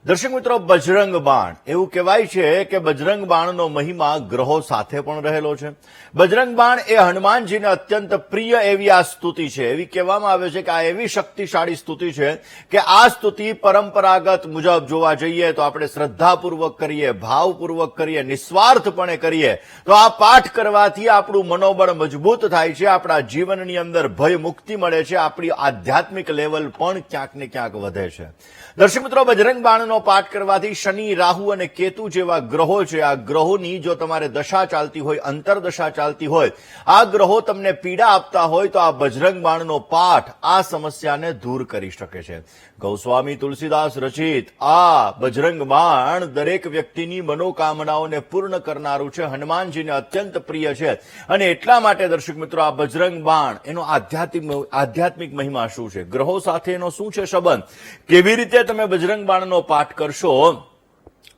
દર્શક મિત્રો, બજરંગ બાણ એવું કહેવાય છે કે બજરંગ બાણનો મહિમા ગ્રહો સાથે પણ રહેલો છે. બજરંગ બાણ એ હનુમાનજીને અત્યંત પ્રિય એવી આ સ્તુતિ છે. એવી કહેવામાં આવે છે કે આ એવી શક્તિશાળી સ્તુતિ છે કે આ સ્તુતિ પરંપરાગત મુજબ જોવા જઈએ તો આપણે શ્રદ્ધાપૂર્વક કરીએ, ભાવપૂર્વક કરીએ, નિસ્વાર્થપણે કરીએ તો આ પાઠ કરવાથી આપણું મનોબળ મજબૂત થાય છે, આપણા જીવનની અંદર ભય મુક્તિ મળે છે, આપણી આધ્યાત્મિક લેવલ પણ ક્યાંક ને ક્યાંક વધે છે. દર્શક મિત્રો, બજરંગ બાણનો પાઠ કરવાથી શનિ, રાહુ અને કેતુ જેવા ગ્રહો છે, આ ગ્રહોની જો તમારે દશા ચાલતી હોય, અંતરદશા ચાલતી હોય, આ ગ્રહો તમને પીડા આપતા હોય તો આ બજરંગ બાણનો પાઠ આ સમસ્યાને દૂર કરી શકે છે. ગૌસ્વામી તુલસીદાસ રચિત આ બજરંગ બાણ દરેક વ્યક્તિની મનોકામનાઓને પૂર્ણ કરનારું છે, હનુમાનજીને અત્યંત પ્રિય છે અને એટલા માટે દર્શક મિત્રો આ બજરંગ બાણ એનો આધ્યાત્મિક મહિમા શું છે, ગ્રહો સાથે એનો શું છે સંબંધ, કેવી રીતે તમે બજરંગ બાણનો પાઠ કરશો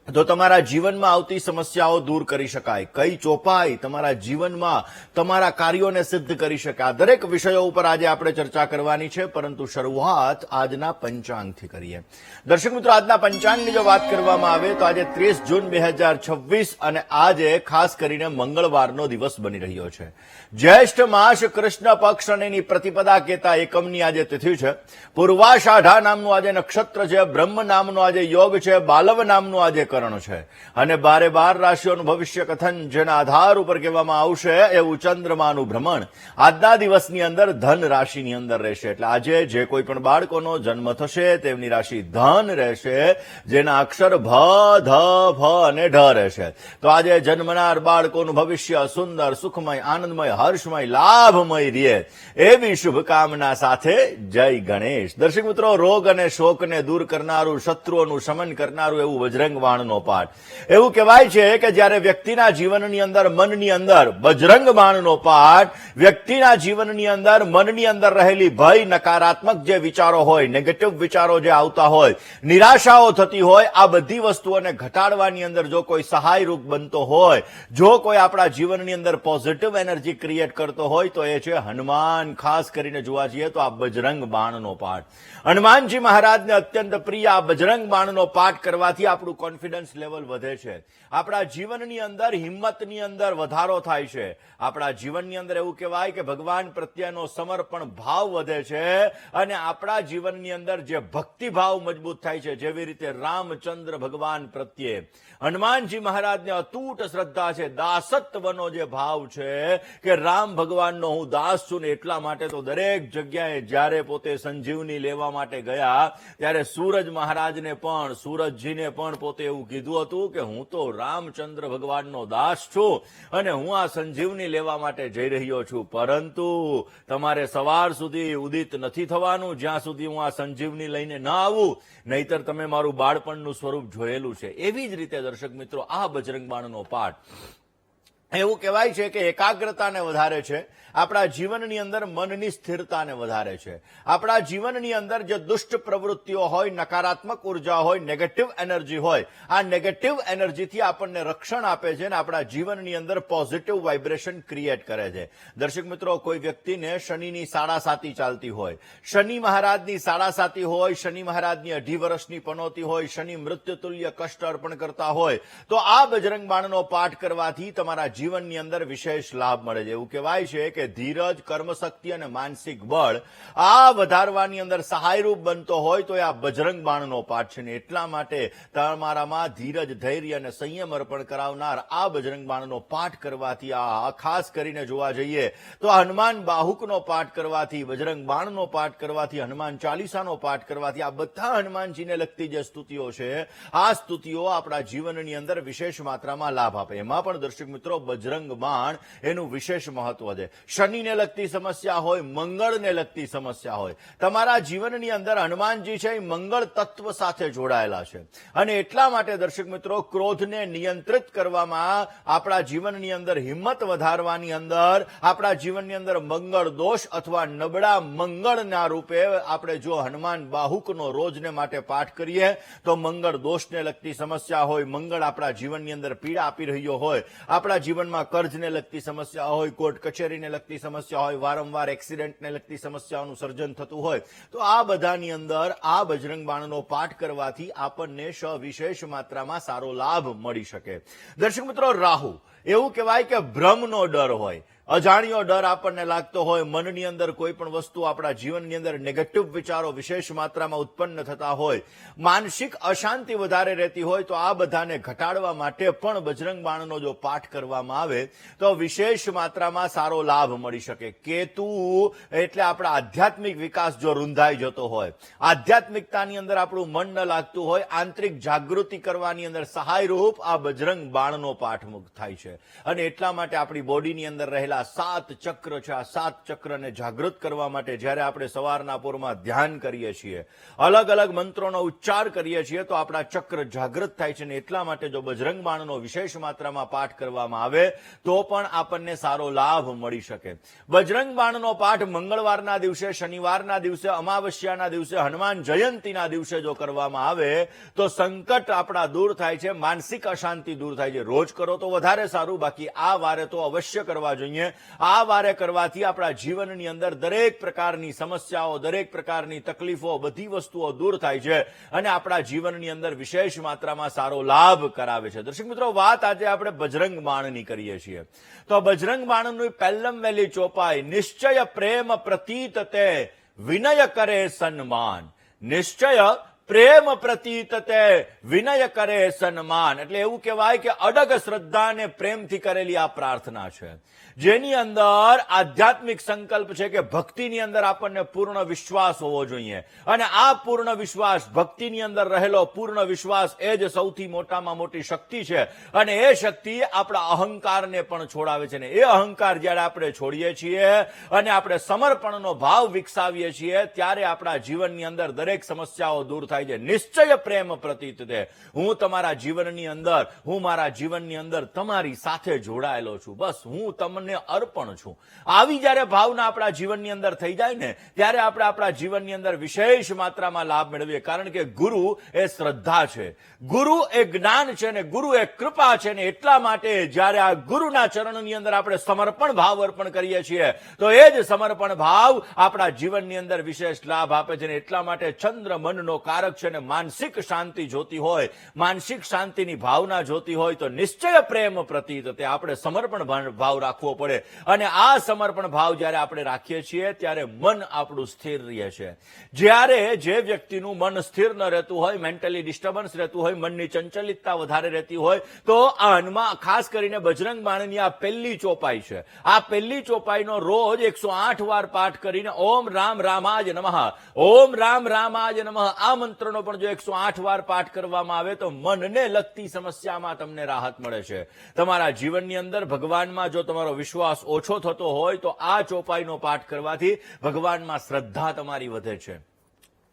તો તમારા જીવનમાં આવતી સમસ્યાઓ દૂર કરી શકાય, કઈ ચોપાઈ તમારા જીવનમાં તમારા કાર્યોને સિદ્ધ કરી શકે, આ દરેક વિષયો ઉપર આજે આપણે ચર્ચા કરવાની છે. પરંતુ શરૂઆત આજના પંચાંગથી કરીએ. દર્શક મિત્રો, આજના પંચાંગની જો વાત કરવામાં આવે તો આજે 30 જૂન 2026 અને આજે ખાસ કરીને મંગળવારનો દિવસ બની રહ્યો છે. જ્યેષ્ઠ માસ કૃષ્ણ પક્ષ અને એની પ્રતિપદા કેતા એકમની આજે તિથિ છે. પૂર્વાષાઢા નામનું આજે નક્ષત્ર છે, બ્રહ્મ નામનો આજે યોગ છે, બાલવ નામનું આજે છે અને 12 રાશિઓનું ભવિષ્ય કથન જેના આધાર ઉપર કહેવામાં આવશે એવું ચંદ્રમાનું ભ્રમણ આજના દિવસની અંદર ધન રાશિની અંદર રહેશે. એટલે આજે જે કોઈ પણ બાળકોનો જન્મ થશે તેમની રાશિ ધન રહેશે, જેના અક્ષર ભ, ધ, ભ અને ઢ રહેશે. તો આજે જન્મનાર બાળકોનું ભવિષ્ય સુંદર, સુખમય, આનંદમય, હર્ષમય, લાભમય રહે એવી શુભકામના સાથે જય ગણેશ. દર્શક મિત્રો, રોગ અને શોકને દૂર કરનારું, શત્રુઓનું શમન કરનારું એવું બજરંગ બાણ પાઠ. એવું કહેવાય છે કે જ્યારે વ્યક્તિના જીવનની અંદર, મનની અંદર બજરંગ બાણનો પાઠ વ્યક્તિના જીવનની અંદર, મનની અંદર રહેલી ભય, નકારાત્મક જે વિચારો હોય, નેગેટિવ વિચારો જે આવતા હોય, નિરાશાઓ થતી હોય, આ બધી વસ્તુઓને ઘટાડવાની અંદર જો કોઈ સહાયરૂપ બનતો હોય, જો કોઈ આપણા જીવનની અંદર પોઝિટિવ એનર્જી ક્રિએટ કરતો હોય તો એ છે હનુમાન. ખાસ કરીને જોવા જઈએ તો આ બજરંગ બાણનો પાઠ હનુમાનજી મહારાજને અત્યંત પ્રિય આ બજરંગ બાણનો પાઠ કરવાથી આપણું કોન્ફિડન્સ લેવલ વધે છે, આપણા જીવનની અંદર હિંમતની અંદર વધારો થાય છે, આપણા જીવનની અંદર એવું કહેવાય કે ભગવાન પ્રત્યેનો સમર્પણ ભાવ વધે છે અને આપણા જીવનની અંદર જે ભક્તિભાવ મજબૂત થાય છે, જેવી રીતે રામચંદ્ર ભગવાન પ્રત્યે હનુમાનજી મહારાજને અતૂટ શ્રદ્ધા છે, દાસત્વનો જે ભાવ છે કે રામ ભગવાનનો હું દાસ છું ને એટલા માટે તો દરેક જગ્યાએ જ્યારે પોતે સંજીવની લેવા માટે ગયા ત્યારે સૂરજ મહારાજને પણ, સૂરજજીને પણ પોતે એવું કીધું હતું કે હું તો રામચંદ્ર ભગવાનનો દાસ છું અને હું આ સંજીવની લેવા માટે જઈ રહ્યો છું, પરંતુ તમારે સવાર સુધી ઉદિત નથી થવાનું જ્યાં સુધી હું આ સંજીવની લઈને ન આવું, નહીતર તમે મારું બાળપણનું સ્વરૂપ જોયેલું છે. એવી જ રીતે દર્શક મિત્રો, આ બજરંગ બાણનો પાઠ એવું કહેવાય છે કે એકાગ્રતાને વધારે છે, આપણા જીવનની અંદર મનની સ્થિરતાને વધારે છે, આપણા જીવનની અંદર જે દુષ્ટ પ્રવૃત્તિઓ હોય, નકારાત્મક ઉર્જા હોય, નેગેટિવ એનર્જી હોય, આ નેગેટિવ એનર્જીથી આપણને રક્ષણ આપે છે અને આપણા જીવનની અંદર પોઝિટિવ વાઇબ્રેશન ક્રિએટ કરે છે. દર્શક મિત્રો, કોઈ વ્યક્તિને શનિની સાડાસાતી ચાલતી હોય, શનિ મહારાજની સાડાસાતી હોય, શનિ મહારાજની 2.5 વર્ષની પનોતી હોય, શનિ મૃત્યુતુલ્ય કષ્ટ અર્પણ કરતા હોય તો આ બજરંગ બાણનો પાઠ કરવાથી તમારા જીવનની અંદર વિશેષ લાભ મળે છે. એવું કહેવાય છે કે ધીરજ, કર્મશક્તિ અને માનસિક બળ આ વધારવાની અંદર સહાયરૂપ બનતો હોય તો એ આ બજરંગ બાણનો પાઠ છે ને એટલા માટે તમારામાં ધીરજ, ધૈર્ય અને સંયમ અર્પણ કરાવનાર આ બજરંગ બાણનો પાઠ કરવાથી, આ ખાસ કરીને જોવા જઈએ તો હનુમાન બાહુકનો પાઠ કરવાથી, બજરંગ બાણનો પાઠ કરવાથી, હનુમાન ચાલીસાનો પાઠ કરવાથી, આ બધા હનુમાનજીને લગતી જે સ્તુતિઓ છે આ સ્તુતિઓ આપણા જીવનની અંદર વિશેષ માત્રામાં લાભ આપે. એમાં પણ દર્શક મિત્રો, બજરંગ બાણ એનું વિશેષ મહત્વ છે. શનિને લગતી સમસ્યા હોય, મંગળને લગતી સમસ્યા હોય, તમારા જીવનની અંદર હનુમાનજી છે એ મંગળ તત્વ સાથે જોડાયેલા છે અને એટલા માટે દર્શક મિત્રો, ક્રોધને નિયંત્રિત કરવામાં, આપણા જીવનની અંદર હિંમત વધારવાની અંદર, આપણા જીવનની અંદર મંગળ દોષ અથવા નબળા મંગળના રૂપે આપણે જો હનુમાન બાહુકનો રોજને માટે પાઠ કરીએ તો મંગળ દોષને લગતી સમસ્યા હોય, મંગળ આપણા જીવનની અંદર પીડા આપી રહ્યો હોય, આપણા જીવન જીવનમાં કર્જને લગતી સમસ્યા હોય, કોર્ટ કચેરીને લગતી સમસ્યા હોય, વારંવાર એક્સિડન્ટને લગતી સમસ્યાઓનું સર્જન થતું હોય, તો આ બધાની અંદર આ બજરંગ બાણનો પાઠ કરવાથી આપણને સવિશેષ માત્રામાં સારો લાભ મળી શકે. દર્શક મિત્રો, રાહુ એવું કહેવાય કે ભ્રમનો ડર હોય, અજાણ્યો ડર આપણને લાગતો હોય, મનની અંદર કોઈ પણ વસ્તુ આપણા જીવનની અંદર નેગેટિવ વિચારો વિશેષ માત્રામાં ઉત્પન્ન થતા હોય, માનસિક અશાંતિ વધારે રહેતી હોય, તો આ બધાને ઘટાડવા માટે પણ બજરંગ બાણનો જો પાઠ કરવામાં આવે તો વિશેષ માત્રામાં સારો લાભ મળી શકે. કેતુ એટલે આપણા આધ્યાત્મિક વિકાસ જો રૂંધાઈ જતો હોય, આધ્યાત્મિકતાની અંદર આપણું મન ન લાગતું હોય, આંતરિક જાગૃતિ કરવાની અંદર સહાયરૂપ આ બજરંગ બાણનો પાઠ થાય છે. અને એટલા માટે આપણી બોડીની અંદર રહેલા 7 ચક્ર છે, આ 7 ચક્રને જાગૃત કરવા માટે જ્યારે આપણે સવારના પોરમાં ધ્યાન કરીએ છીએ, અલગ અલગ મંત્રોનો ઉચ્ચાર કરીએ છીએ, તો આપણા ચક્ર જાગૃત થાય છે. ને એટલા માટે જો બજરંગ બાણનો વિશેષ માત્રામાં પાઠ કરવામાં આવે તો પણ આપણને સારો લાભ મળી શકે. બજરંગ બાણનો પાઠ મંગળવારના દિવસે, શનિવારના દિવસે, અમાવસ્યાના દિવસે, હનુમાન જયંતીના દિવસે જો કરવામાં આવે તો સંકટ આપણા દૂર થાય છે, માનસિક અશાંતિ દૂર થાય છે. રોજ કરો તો વધારે સારું, બાકી આ વારે તો અવશ્ય કરવા જોઈએ. આ વારે કરવાથી આપણા જીવનની અંદર દરેક પ્રકારની સમસ્યાઓ, દરેક પ્રકારની તકલીફો, બધી વસ્તુઓ દૂર થાય છે અને આપણા જીવનની અંદર વિશેષ માત્રામાં સારો લાભ કરાવે છે. દર્શક મિત્રો, વાત આજે આપણે બજરંગ બાણની કરીએ છીએ. તો બજરંગ બાણની પહેલમ વહેલી ચોપાઈ, નિશ્ચય પ્રેમ પ્રતીત તે વિનય કરે સન્માન. નિશ્ચય પ્રેમ પ્રતીત તે વિનય કરે સન્માન. એટલે એવું કહેવાય કે અડગ શ્રદ્ધા અને પ્રેમથી કરેલી આ પ્રાર્થના છે, જેની અંદર આધ્યાત્મિક સંકલ્પ છે કે ભક્તિની અંદર આપણને પૂર્ણ વિશ્વાસ હોવો જોઈએ. અને આ પૂર્ણ વિશ્વાસ, ભક્તિની અંદર રહેલો પૂર્ણ વિશ્વાસ, એ જ સૌથી મોટામાં મોટી શક્તિ છે. અને એ શક્તિ આપણા અહંકારને પણ છોડાવે છે. ને એ અહંકાર જ્યારે આપણે છોડીએ છીએ અને આપણે સમર્પણનો ભાવ વિકસાવીએ છીએ, ત્યારે આપણા જીવનની અંદર દરેક સમસ્યાઓ દૂર થાય. નિશ્ચય પ્રેમ પ્રતીત તે, હું તમારા જીવનની અંદર, હું મારા જીવનની અંદર તમારી સાથે જોડાયેલો છું, બસ હું તમને અર્પણ છું. આવી જ્યારે ભાવના આપણા જીવનની અંદર થઈ જાય ને, ત્યારે આપણે આપણા જીવનની અંદર વિશેષ માત્રામાં લાભ મેળવીએ. કારણ કે ગુરુ એ શ્રદ્ધા છે, ગુરુ એ જ્ઞાન છે, ને ગુરુ એ કૃપા છે. ને એટલા માટે જ્યારે આ ગુરુના ચરણની અંદર આપણે સમર્પણ ભાવ અર્પણ કરીએ છીએ, તો એ જ સમર્પણ ભાવ આપણા જીવનની અંદર વિશેષ લાભ આપે છે. ને એટલા માટે ચંદ્ર મનનો કારક છે, ને માનસિક શાંતિ જોતી હોય, માનસિક શાંતિની ભાવના જોતી હોય, તો નિશ્ચય પ્રેમ પ્રતીત તે આપણે સમર્પણ ભાવ રાખવો પડે. અને આ સમર્પણ ભાવ જ્યારે આપણે રાખીએ છીએ, ત્યારે મન આપણું સ્થિર રહે છે. જ્યારે જે વ્યક્તિનું મન સ્થિર ન રહેતું હોય, મેન્ટલી ડિસ્ટર્બન્સ રહેતું હોય, મનની ચંચલિતતા વધારે રહેતી હોય, તો આ હનુમાન, ખાસ કરીને બજરંગ બાણની આ પહેલી ચોપાઈ છે, આ પહેલી ચોપાઈનો રોજ 108 વાર પાઠ કરીને ઓમ રામ રામાય નમઃ, ઓમ રામ રામાય નમઃ, આ મંત્રનો પણ જો 108 વાર પાઠ કરવામાં આવે તો મનને લગતી સમસ્યામાં તમને રાહત મળે છે. તમારા જીવનની અંદર ભગવાનમાં જો તમારો વિશ્વાસ ઓછો થતો હોય, તો આ ચોપાઈનો પાઠ કરવાથી ભગવાનમાં શ્રદ્ધા તમારી વધે છે.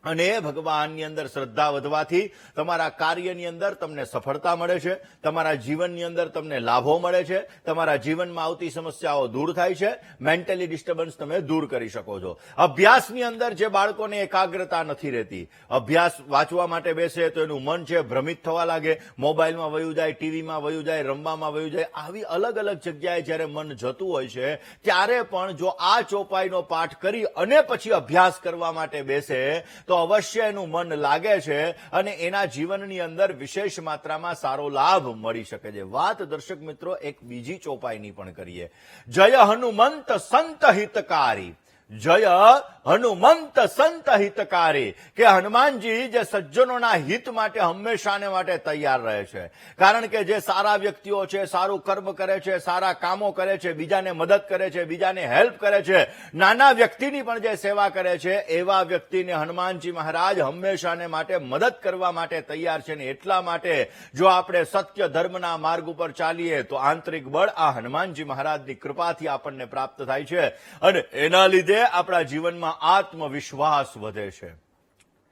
અને ભગવાનની અંદર શ્રદ્ધા વધવાથી તમારા કાર્યની અંદર તમને સફળતા મળે છે, તમારા જીવનની અંદર તમને લાભો મળે છે, તમારા જીવનમાં આવતી સમસ્યાઓ દૂર થાય છે, મેન્ટલી ડિસ્ટર્બન્સ તમે દૂર કરી શકો છો. અભ્યાસની અંદર જે બાળકોને એકાગ્રતા નથી રહેતી, અભ્યાસ વાંચવા માટે બેસે તો એનું મન છે ભ્રમિત થવા લાગે, મોબાઈલમાં વયું જાય, ટીવીમાં વયું જાય, રમવામાં વયું જાય, આવી અલગ અલગ જગ્યાએ જ્યારે મન જતું હોય છે, ત્યારે પણ જો આ ચોપાઈનો પાઠ કરી અને પછી અભ્યાસ કરવા માટે બેસે તો અવશ્ય એનું મન લાગે છે અને એના જીવનની અંદર વિશેષ માત્રામાં સારો લાભ મળી શકે છે. વાત દર્શક મિત્રો એક બીજી ચોપાઈની પણ કરીએ. જય હનુમંત સંત હિતકારી. જય હનુમંત સંત હિતકારી, કે હનુમાનજી જે સજ્જનોના હિત માટે હંમેશાને માટે તૈયાર રહે છે. કારણ કે જે સારા વ્યક્તિઓ છે, સારું કર્મ કરે છે, સારા કામો કરે છે, બીજાને મદદ કરે છે, બીજાને હેલ્પ કરે છે, નાના વ્યક્તિની પણ જે સેવા કરે છે, એવા વ્યક્તિને હનુમાનજી મહારાજ હંમેશાને માટે મદદ કરવા માટે તૈયાર છે. ને એટલા માટે જો આપણે સત્ય ધર્મના માર્ગ ઉપર ચાલીએ તો આંતરિક બળ આ હનુમાનજી મહારાજની કૃપાથી આપણને પ્રાપ્ત થાય છે અને એના લીધે આપણા જીવનમાં આત્મવિશ્વાસ વધે છે.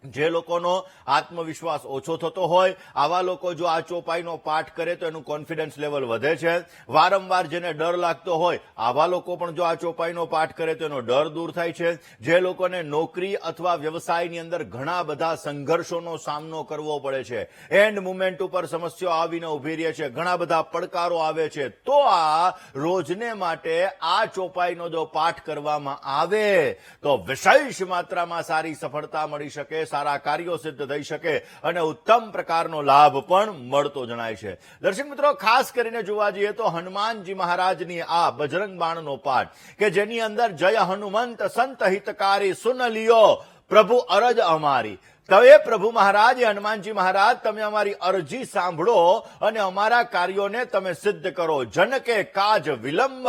જે લોકોનો આત્મવિશ્વાસ ઓછો થતો હોય આવા લોકો જો આ ચોપાઈનો પાઠ કરે તો એનું કોન્ફિડન્સ લેવલ વધે છે. વારંવાર જેને ડર લાગતો હોય આવા લોકો પણ જો આ ચોપાઈનો પાઠ કરે તો એનો ડર દૂર થાય છે. જે લોકોને નોકરી અથવા વ્યવસાયની અંદર ઘણા બધા સંઘર્ષોનો સામનો કરવો પડે છે, એન્ડ મુમેન્ટ ઉપર સમસ્યાઓ આવીને ઉભી રહે છે, ઘણા બધા પડકારો આવે છે, તો આ રોજને માટે આ ચોપાઈનો જો પાઠ કરવામાં આવે તો વિશેષ માત્રામાં સારી સફળતા મળી શકે, સારા કાર્યો સિદ્ધ થઈ શકે અને ઉત્તમ પ્રકારનો લાભ પણ મળતો જણાય છે. દર્શક મિત્રો, ખાસ કરીને જોવા જઈએ તો હનુમાનજી મહારાજની આ બજરંગ બાણનો પાઠ કે જેની અંદર જય હનુમંત સંત હિતકારી સુન લિયો પ્રભુ અરજ અમારી, તો એ પ્રભુ મહારાજ, હનુમાનજી મહારાજ, તમે અમારી અરજી સાંભળો અને અમારા કાર્યોને તમે સિદ્ધ કરો. જન કે કાજ વિલંબ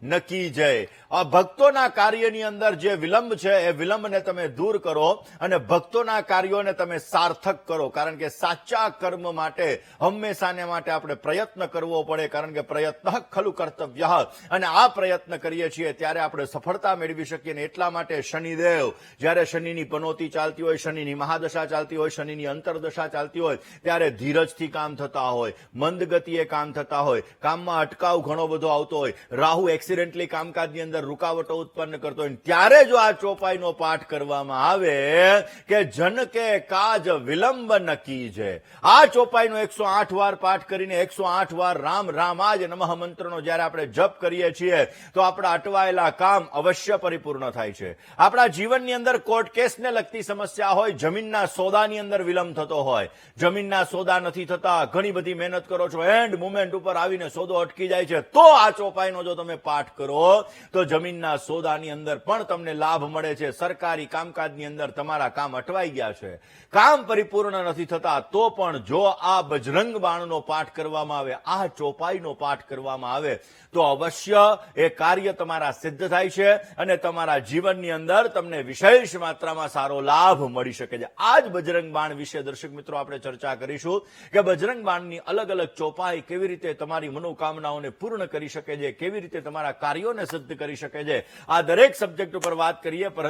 નકી જય. આ ભક્તોના કાર્યની અંદર જે વિલંબ છે એ વિલંબને તમે દૂર કરો અને ભક્તોના કાર્યોને તમે સાર્થક કરો, કારણ કે સાચા કર્મ માટે હંમેશાને માટે આપણે પ્રયત્ન કરવો પડે, કારણ કે પ્રયત્ન ખલુ કર્તવ્ય, અને આ પ્રયત્ન કરીએ છીએ ત્યારે આપણે સફળતા મેળવી શકીએ. ને એટલા માટે શનિદેવ જ્યારે શનિની પનોતી ચાલતી હોય, શનિની મહાદશા ચાલતી હોય, શનિની અંતરદશા ચાલતી હોય, ત્યારે ધીરજથી કામ થતા હોય, મંદ ગતિએ કામ થતા હોય, કામમાં અટકાવ ઘણો બધો આવતો હોય, રાહુ એક્સિડેન્ટલી કામકાજની અંદર રૂકાવટો ઉત્પન્ન કરતો હોય, ત્યારે જો આ ચોપાઈનો પાઠ કરવામાં આવે કે જન કે કાજ વિલંબ નકી છે, આ ચોપાઈનો 108 વાર પાઠ કરીને 108 વાર રામ રામાજ નમઃ મંત્રનો જ્યારે આપણે જપ કરીએ છીએ તો આપણા અટવાયેલા કામ અવશ્ય પરિપૂર્ણ થાય છે. આપણા જીવનની અંદર કોર્ટ કેસને લગતી સમસ્યા હોય, જમીનના સોદાની અંદર વિલંબ થતો હોય, જમીનના સોદા નથી થતા, ઘણી બધી મહેનત કરો છો, એન્ડ મુમેન્ટ ઉપર આવીને સોદો અટકી જાય છે, તો આ ચોપાઈનો જો તમે પાઠ કરો તો જમીનના સોદાની અંદર પણ તમને લાભ મળે છે. સરકારી કામકાજની અંદર તમારા કામ અટવાઈ ગયા છે, કામ પરિપૂર્ણ નથી થતા, તો પણ જો આ બજરંગ બાણનો પાઠ કરવામાં આવે, આ ચોપાઈનો પાઠ કરવામાં આવે તો અવશ્ય એ કાર્ય તમારા સિદ્ધ થાય છે અને તમારા જીવનની અંદર તમને વિશેષ માત્રામાં સારો લાભ મળી શકે છે. આ જ બજરંગ બાણ વિશે દર્શક મિત્રો આપણે ચર્ચા કરીશું કે બજરંગ બાણની અલગ અલગ ચોપાઈ કેવી રીતે તમારી મનોકામનાઓને પૂર્ણ કરી શકે છે, કેવી રીતે તમારા કાર્યોને સિદ્ધ કરી શકે છે. આ દરેક સબ્જેક્ટ ઉપર વાત કરીએ, પરંતુ